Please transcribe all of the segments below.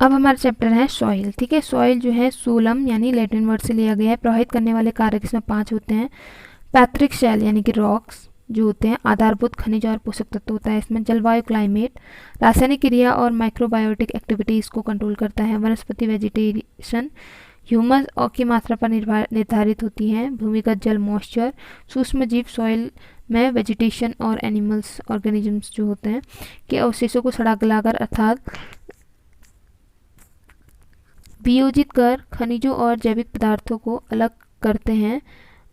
अब हमारा चैप्टर है सॉइल। ठीक है, सॉइल जो है सोलम यानी लैटिन वर्ड से लिया गया है। प्रभावित करने वाले कारक इसमें 5 होते हैं। पैट्रिक शेल यानी कि रॉक्स जो होते हैं, आधारभूत खनिज और पोषक तत्व होता है इसमें। जलवायु क्लाइमेट, रासायनिक क्रिया और माइक्रोबायोटिक एक्टिविटी इसको कंट्रोल करता है। वनस्पति वेजिटेशन, ह्यूमस और की मात्रा पर निर्धारित होती है। भूमिगत जल मॉइस्चर, सूक्ष्म जीव सॉइल में वेजिटेशन और एनिमल्स ऑर्गेनिजम्स जो होते हैं के अवशेषों को सड़ा गलाकर अर्थात वियोजित कर खनिजों और जैविक पदार्थों को अलग करते हैं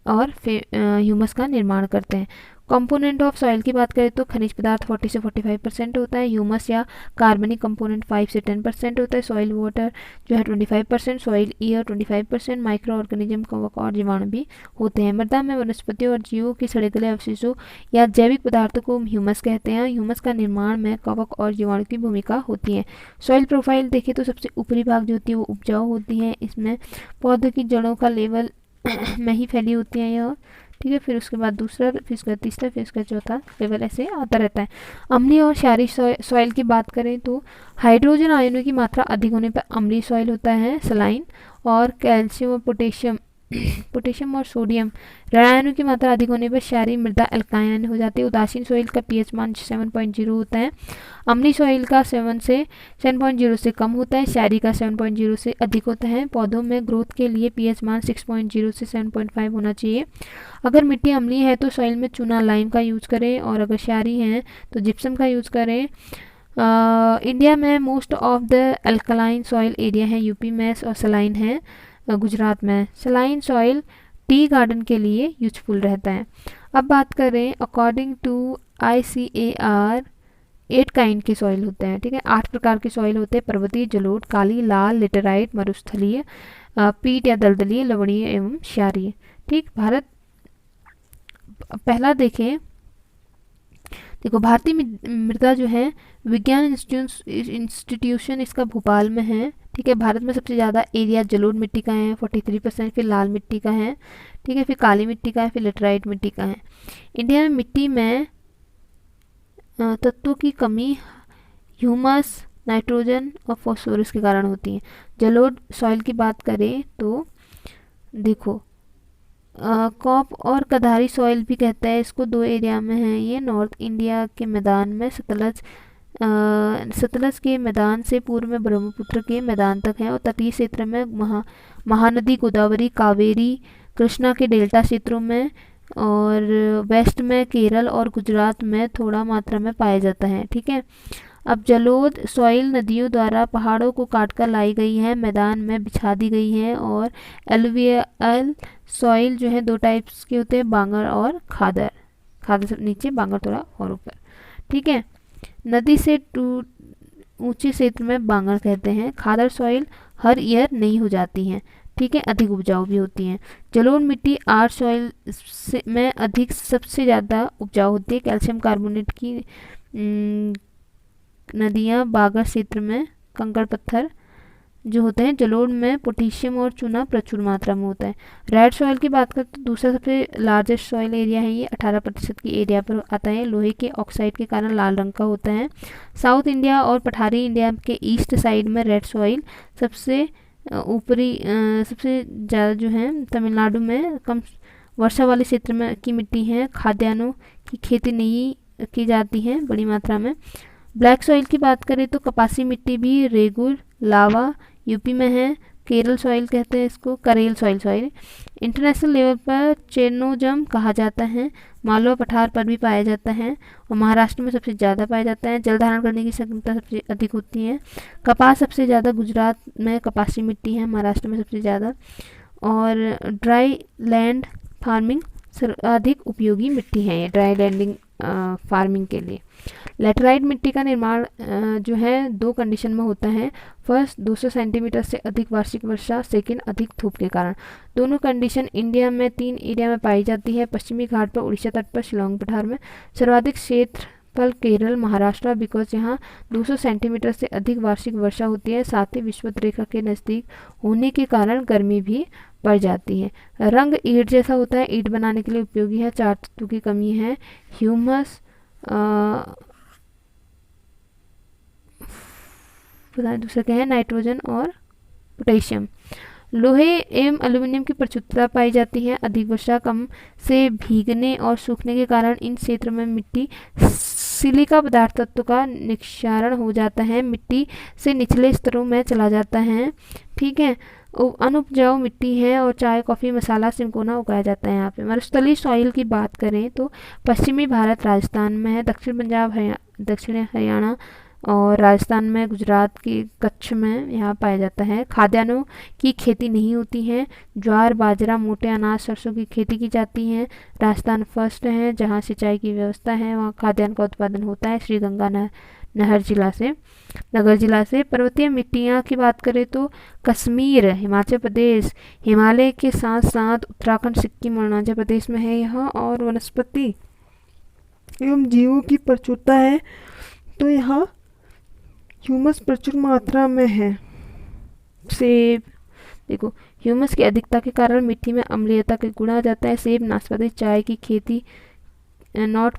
और फिर ह्यूमस का निर्माण करते हैं। कंपोनेंट ऑफ सॉइल की बात करें तो खनिज पदार्थ 40 से 45% होता है। ह्यूमस या कार्बनिक कंपोनेंट 5 से 10% होता है। सॉइल वाटर जो है 25%, सॉइल एयर 25%, माइक्रो ऑर्गेनिज्म कवक और जीवाणु भी होते हैं। मृदा में वनस्पतियों और जीवों के सड़े गले अवशेषों या जैविक पदार्थों को ह्यूमस कहते हैं। ह्यूमस का निर्माण में कवक और जीवाणु की भूमिका होती है। सॉइल प्रोफाइल देखें तो सबसे ऊपरी भाग जो होती है वो उपजाऊ होती है। इसमें पौधों की जड़ों का लेवल में ही फैली होती है यह। ठीक है, फिर उसके बाद दूसरा, फिर उसका तीसरा, फिर उसका चौथा लेवल ऐसे आता रहता है। अम्लीय और क्षारीय सॉइल की बात करें तो हाइड्रोजन आयनों की मात्रा अधिक होने पर अम्लीय सॉइल होता है सलाइन, और कैल्शियम और पोटेशियम और सोडियम ऋणायनों की मात्रा अधिक होने पर क्षारीय मृदा अल्काइन हो जाती है। उदासीन सॉइल का पीएच मान 7.0 होता है। अम्लीय सॉइल का 7.0 से कम होता है। क्षारीय का 7.0 से अधिक होता है। पौधों में ग्रोथ के लिए पीएच मान 6.0 से 7.5 होना चाहिए। अगर मिट्टी अम्लीय है तो सॉइल में चूना लाइम का यूज करें, और अगर क्षारीय है तो जिप्सम का यूज करें। इंडिया में most of the alkaline soil area है यूपी में, और सलाइन है गुजरात में। सलाइन सॉइल टी गार्डन के लिए यूजफुल रहता है। अब बात करें अकॉर्डिंग टू ICAR 8 काइंड के सॉइल होते हैं। ठीक है, 8 प्रकार के सॉइल होते हैं। पर्वतीय, जलोढ़, काली, लाल, लेटेराइट, मरुस्थलीय, पीट या दलदलीय, लवणीय एवं क्षारीय। ठीक, भारत पहला देखें, देखो भारतीय मृदा जो है विज्ञान इंस्टीट्यूशन इसका भोपाल में है। ठीक है, भारत में सबसे ज़्यादा एरिया जलोढ़ मिट्टी का है 43%, फिर लाल मिट्टी का है। ठीक है, फिर काली मिट्टी का है, फिर लेटराइट मिट्टी का है। इंडिया में मिट्टी में तत्वों की कमी ह्यूमस, नाइट्रोजन और फॉस्फोरस के कारण होती है। जलोढ़ सॉइल की बात करें तो देखो कॉप और कधारी सॉइल भी कहता है इसको, 2 एरिया में है ये। नॉर्थ इंडिया के मैदान में सतलज के मैदान से पूर्व में ब्रह्मपुत्र के मैदान तक है, और तटीय क्षेत्र में महानदी गोदावरी, कावेरी, कृष्णा के डेल्टा क्षेत्रों में, और वेस्ट में केरल और गुजरात में थोड़ा मात्रा में पाया जाता है। ठीक है, अब जलोढ़ सॉइल नदियों द्वारा पहाड़ों को काटकर लाई गई है, मैदान में बिछा दी गई है। और एलुवियल सॉइल जो है 2 टाइप्स के होते हैं, बांगर और खादर। खादर से नीचे, बांगर थोड़ा और ऊपर। ठीक है, नदी से ऊंचे क्षेत्र में बांगर कहते हैं। खादर सॉइल हर ईयर नहीं हो जाती हैं। ठीक है, अधिक उपजाऊ भी होती हैं। जलोढ़ मिट्टी आर सॉइल में अधिक सबसे ज़्यादा उपजाऊ होती है। कैल्शियम कार्बोनेट की नदियाँ बागर क्षेत्र में, कंकड़ पत्थर जो होते हैं। जलोढ़ में पोटेशियम और चूना प्रचुर मात्रा में होता है। रेड सॉइल की बात करें तो दूसरा सबसे लार्जेस्ट सॉइल एरिया है ये, 18% की एरिया पर आता है। लोहे के ऑक्साइड के कारण लाल रंग का होता है। साउथ इंडिया और पठारी इंडिया के ईस्ट साइड में रेड सॉइल सबसे ऊपरी सबसे ज़्यादा जो है तमिलनाडु में कम वर्षा वाले क्षेत्र में की मिट्टी है। खाद्यान्नों की खेती नहीं की जाती है बड़ी मात्रा में। ब्लैक सॉइल की बात करें तो कपासी मिट्टी भी, रेगुर लावा यूपी में है। केरल सॉइल कहते हैं इसको, करेल सॉइल इंटरनेशनल लेवल पर चेरनोजम कहा जाता है। मालवा पठार पर भी पाया जाता है, और महाराष्ट्र में सबसे ज़्यादा पाया जाता है। जल धारण करने की क्षमता सबसे अधिक होती है। कपास सबसे ज़्यादा गुजरात में कपासी मिट्टी है, महाराष्ट्र में सबसे ज़्यादा। और ड्राई लैंड फार्मिंग सर्वाधिक उपयोगी मिट्टी है ये, ड्राई लैंडिंग फार्मिंग के लिए। लेटराइट मिट्टी का निर्माण जो है 2 कंडीशन में होता है। फर्स्ट 200 सेंटीमीटर से अधिक वार्षिक वर्षा, सेकंड अधिक धूप के कारण। दोनों कंडीशन इंडिया में 3 एरिया में पाई जाती है। पश्चिमी घाट पर, उड़ीसा तट पर, शिलोंग पठार में। सर्वाधिक क्षेत्रफल केरल, महाराष्ट्र, बिकॉज यहाँ 200 सेंटीमीटर से अधिक वार्षिक वर्षा होती है। साथ ही विषुवत रेखा के नज़दीक होने के कारण गर्मी भी बढ़ जाती है। रंग ईंट जैसा होता है, ईंट बनाने के लिए उपयोगी है। 4 तत्वों की कमी है, ह्यूमस, दूसरा क्या है, नाइट्रोजन और पोटेशियम। लोहे एवं एल्यूमिनियम की प्रचुरता पाई जाती है। अधिक वर्षा, कम से भीगने और सूखने के कारण इन क्षेत्रों में मिट्टी सिलिका पदार्थ तत्व का निक्षारण हो जाता है, मिट्टी से निचले स्तरों में चला जाता है। ठीक है, अनुपजाऊ मिट्टी है और चाय, कॉफ़ी, मसाला, सिंकोना उगाया जाता है यहाँ पे। मरुस्थलीय सॉइल की बात करें तो पश्चिमी भारत राजस्थान में है, दक्षिण पंजाब, दक्षिण हरियाणा और राजस्थान में, गुजरात की कच्छ में यहाँ पाया जाता है। खाद्यान्नों की खेती नहीं होती है। ज्वार, बाजरा, मोटे अनाज, सरसों की खेती की जाती है। राजस्थान फर्स्ट है जहाँ सिंचाई की व्यवस्था है, वहाँ खाद्यान्न का उत्पादन होता है। श्री गंगा नगर जिला से। पर्वतीय मिट्टियाँ की बात करें तो कश्मीर, हिमाचल प्रदेश, हिमालय के साथ साथ उत्तराखंड, सिक्किम, अरुणाचल प्रदेश में है यहाँ। और वनस्पति एवं जीवों की प्रचुरता है, तो यहाँ ह्यूमस प्रचुर मात्रा में है। सेब, देखो ह्यूमस की अधिकता के कारण मिट्टी में अम्लीयता के गुण आ जाता है। सेब, नाशपाती, चाय की खेती नॉट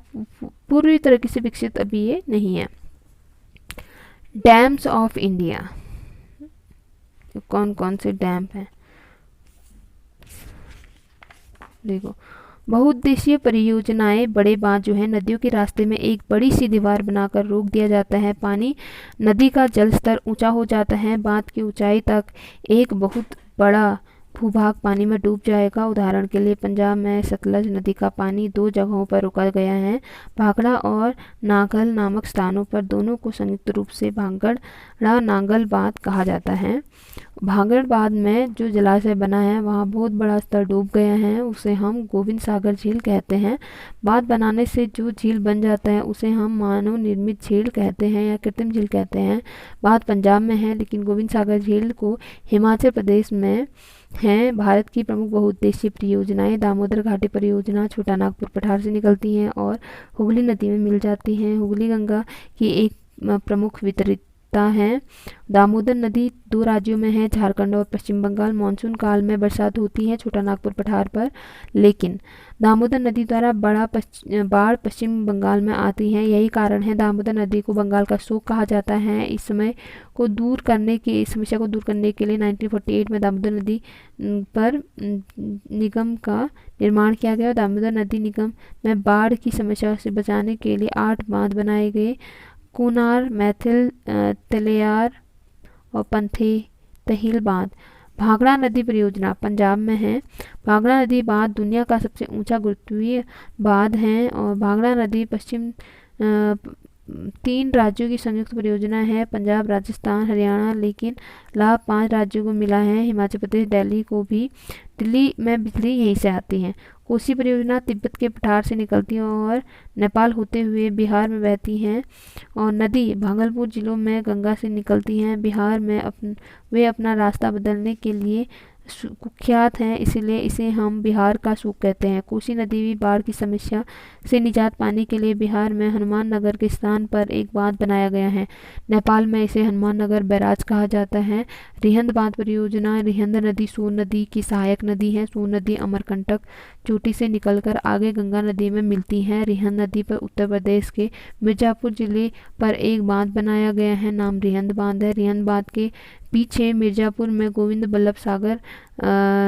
पूरी तरीके से विकसित अभी ये नहीं है। डैम्स ऑफ इंडिया, कौन कौन से डैम हैं देखो। बहुउद्देशीय परियोजनाएं, बड़े बांध जो है नदियों के रास्ते में एक बड़ी सी दीवार बनाकर रोक दिया जाता है। पानी, नदी का जल स्तर ऊंचा हो जाता है, बांध की ऊंचाई तक एक बहुत बड़ा भूभाग पानी में डूब जाएगा। उदाहरण के लिए पंजाब में सतलज नदी का पानी 2 जगहों पर रोका गया है, भाखड़ा और नांगल नामक स्थानों पर। दोनों को संयुक्त रूप से भांगड़ा नांगल बांध कहा जाता है। भांगड़ बांध में जो जलाशय बना है वहाँ बहुत बड़ा स्तर डूब गया है, उसे हम गोविंद सागर झील कहते हैं। बांध बनाने से जो झील बन जाता है उसे हम मानव निर्मित झील कहते हैं या कृत्रिम झील कहते हैं। बांध पंजाब में है लेकिन गोविंद सागर झील को हिमाचल प्रदेश में हैं। भारत की प्रमुख बहुउद्देशीय परियोजनाएं, दामोदर घाटी परियोजना छोटा नागपुर पठार से निकलती हैं और हुगली नदी में मिल जाती हैं। हुगली गंगा की एक प्रमुख वितरिता है। दामोदर नदी 2 राज्यों में है, झारखंड और पश्चिम बंगाल। मानसून काल में बरसात होती है छोटा नागपुर पठार पर, लेकिन दामोदर नदी द्वारा बाढ़ पश्चिम बंगाल में आती है। यही कारण है दामोदर नदी को बंगाल का शोक कहा जाता है। इस समस्या को दूर करने के लिए 1948 में दामोदर नदी पर निगम का निर्माण किया गया। दामोदर नदी निगम में बाढ़ की समस्या से बचाने के लिए 8 बांध बनाए गए। कुनार, मैथिल, तेलियार और पंथी तहिल बांध। भाखड़ा नदी परियोजना पंजाब में है। भाखड़ा नदी बांध दुनिया का सबसे ऊंचा गुरुत्वीय बांध है और भाखड़ा नदी पश्चिम 3 राज्यों की संयुक्त परियोजना है, पंजाब, राजस्थान, हरियाणा, लेकिन लाभ 5 राज्यों को मिला है, हिमाचल प्रदेश, दिल्ली में बिजली यहीं से आती है। कोसी परियोजना तिब्बत के पठार से निकलती है और नेपाल होते हुए बिहार में बहती है और नदी भागलपुर जिलों में गंगा से निकलती हैं। बिहार में वे अपना रास्ता बदलने के लिए कुख्यात हैं, इसलिए इसे हम बिहार का सूख कहते हैं। कोसी नदी भी बाढ़ की समस्या से निजात पाने के लिए बिहार में हनुमान नगर के स्थान पर एक बांध बनाया गया है। नेपाल में इसे हनुमान नगर बैराज कहा जाता है। रिहंद बांध परियोजना, रिहंद नदी सोन नदी की सहायक नदी है। सोन नदी अमरकंटक चोटी से निकलकर आगे गंगा नदी में मिलती है। रिहंद नदी पर उत्तर प्रदेश के मिर्जापुर जिले पर एक बांध बनाया गया है, नाम रिहंद बांध है। रिहंद बांध के पीछे मिर्जापुर में गोविंद बल्लभ सागर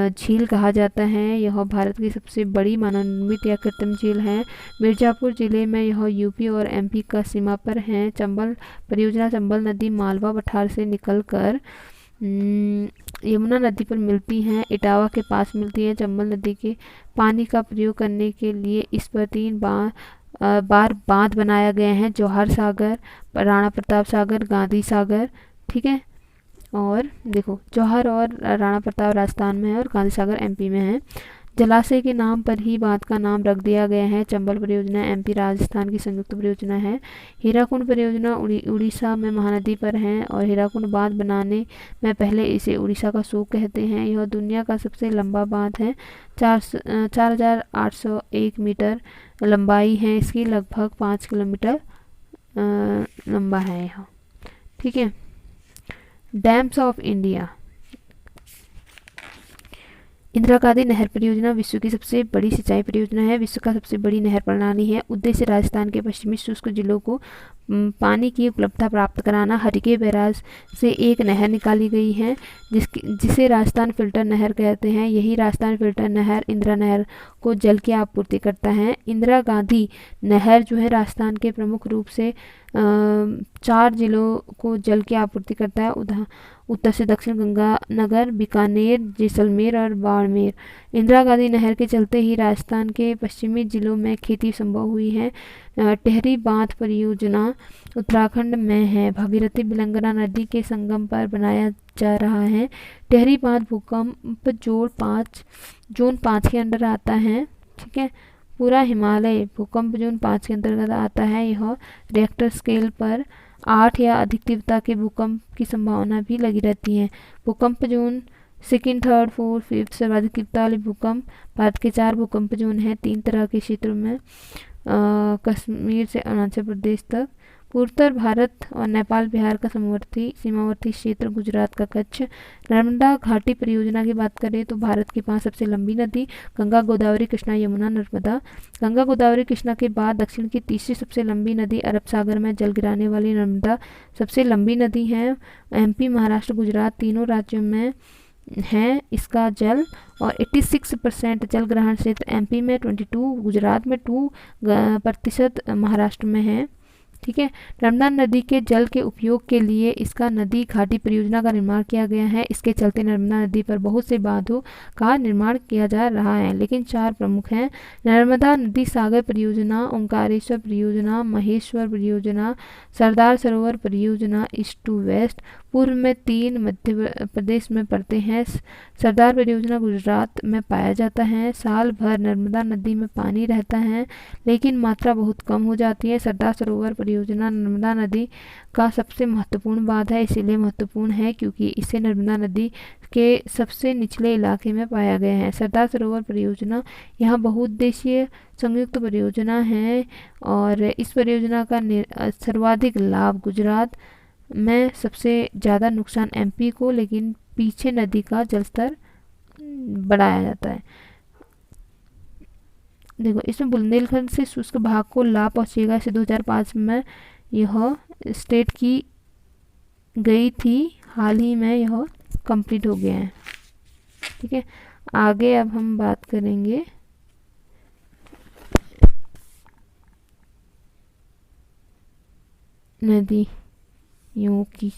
झील कहा जाता है। यह भारत की सबसे बड़ी मानव निर्मित या कृत्रिम झील है। मिर्जापुर जिले में यह यूपी और एमपी का सीमा पर है। चंबल परियोजना, चंबल नदी मालवा पठार से निकलकर यमुना नदी पर मिलती है, इटावा के पास मिलती है। चंबल नदी के पानी का प्रयोग करने के लिए इस पर 3 बार बांध बनाया गया है, जौहर सागर, राणा प्रताप सागर, गांधी सागर। ठीक है, और देखो जौहर और राणा प्रताप राजस्थान में है और गांधी सागर एमपी में है। जलाशय के नाम पर ही बांध का नाम रख दिया गया है। चंबल परियोजना एमपी राजस्थान की संयुक्त परियोजना है। हीराकुंड परियोजना उड़ीसा में महानदी पर है और हीराकुंड बांध बनाने में पहले इसे उड़ीसा का शोक कहते हैं। यह दुनिया का सबसे लंबा बांध है, 4801 मीटर लंबाई है इसकी, लगभग 5 किलोमीटर लंबा है यह। ठीक है, dams of India, Indira Gandhi नहर परियोजना विश्व की सबसे बड़ी सिंचाई परियोजना है, विश्व का सबसे बड़ी नहर प्रणाली है। उद्देश्य राजस्थान के पश्चिमी शुष्क जिलों को पानी की उपलब्धता प्राप्त कराना। हरिके बैराज से एक नहर निकाली गई है जिसे राजस्थान फिल्टर नहर कहते हैं। यही राजस्थान फिल्टर नहर इंदिरा नहर को जल की आपूर्ति करता है। इंदिरा गांधी नहर जो है राजस्थान के प्रमुख रूप से 4 जिलों को जल की आपूर्ति करता है। उत्तर से दक्षिण गंगानगर, बीकानेर, जैसलमेर और बाड़मेर। इंदिरा गांधी नहर के चलते ही राजस्थान के पश्चिमी जिलों में खेती संभव हुई है। टेहरी बांध परियोजना उत्तराखंड में है। भागीरथी बिलंगना नदी के संगम पर बनाया जा रहा है। टेहरी बांध भूकंप जोन 5 के अंदर आता है। ठीक है, पूरा हिमालय भूकंप जोन 5 के अंतर्गत आता है। यह रिएक्टर स्केल पर 8 या अधिक तीव्रता के भूकंप की संभावना भी लगी रहती है। भूकंप zone 2nd, 3rd, 4th, 5th सर्वाधिक तीव्रता वाले भूकंप। भारत के 4 भूकंप जोन हैं 3 तरह के क्षेत्रों में, कश्मीर से अरुणाचल प्रदेश तक। पूर्वोत्तर भारत और नेपाल बिहार का सीमावर्ती क्षेत्र, गुजरात का कच्छ। नर्मदा घाटी परियोजना की बात करें तो भारत की 5 सबसे लंबी नदी गंगा, गोदावरी, कृष्णा, यमुना, नर्मदा। गंगा, गोदावरी, कृष्णा के बाद दक्षिण की तीसरी सबसे लंबी नदी, अरब सागर में जल गिराने वाली नर्मदा सबसे लंबी नदी है। MP, महाराष्ट्र, गुजरात तीनों राज्यों में है इसका जल, और 86% जल ग्रहण क्षेत्र MP में, 22 गुजरात में, 2% महाराष्ट्र में है। ठीक है, नर्मदा नदी के जल के उपयोग के लिए इसका नदी घाटी परियोजना का निर्माण किया गया है। इसके चलते नर्मदा नदी पर बहुत से बांधों का निर्माण किया जा रहा है, लेकिन 4 प्रमुख हैं। नर्मदा नदी सागर परियोजना, ओंकारेश्वर परियोजना, महेश्वर परियोजना, सरदार सरोवर परियोजना। ईस्ट टू वेस्ट पूर्व में 3 मध्य प्रदेश में पड़ते हैं। सरदार परियोजना गुजरात में पाया जाता है। साल भर नर्मदा नदी में पानी रहता है, लेकिन मात्रा बहुत कम हो जाती है। सरदार सरोवर परियोजना नर्मदा नदी का सबसे महत्वपूर्ण बांध है, इसीलिए महत्वपूर्ण है क्योंकि इसे नर्मदा नदी के सबसे निचले इलाके में पाया गया है। सरदार सरोवर परियोजना यहाँ बहुउद्देशीय संयुक्त परियोजना है, और इस परियोजना का सर्वाधिक लाभ गुजरात में, सबसे ज़्यादा नुकसान MP को, लेकिन पीछे नदी का जलस्तर बढ़ाया जाता है। देखो, इसमें बुंदेलखंड से शुष्क भाग को लाभ पहुंचेगा। इसे 2005 में यह स्टेट की गई थी, हाल ही में यह कंप्लीट हो गया है। ठीक है, आगे अब हम बात करेंगे नदियों की।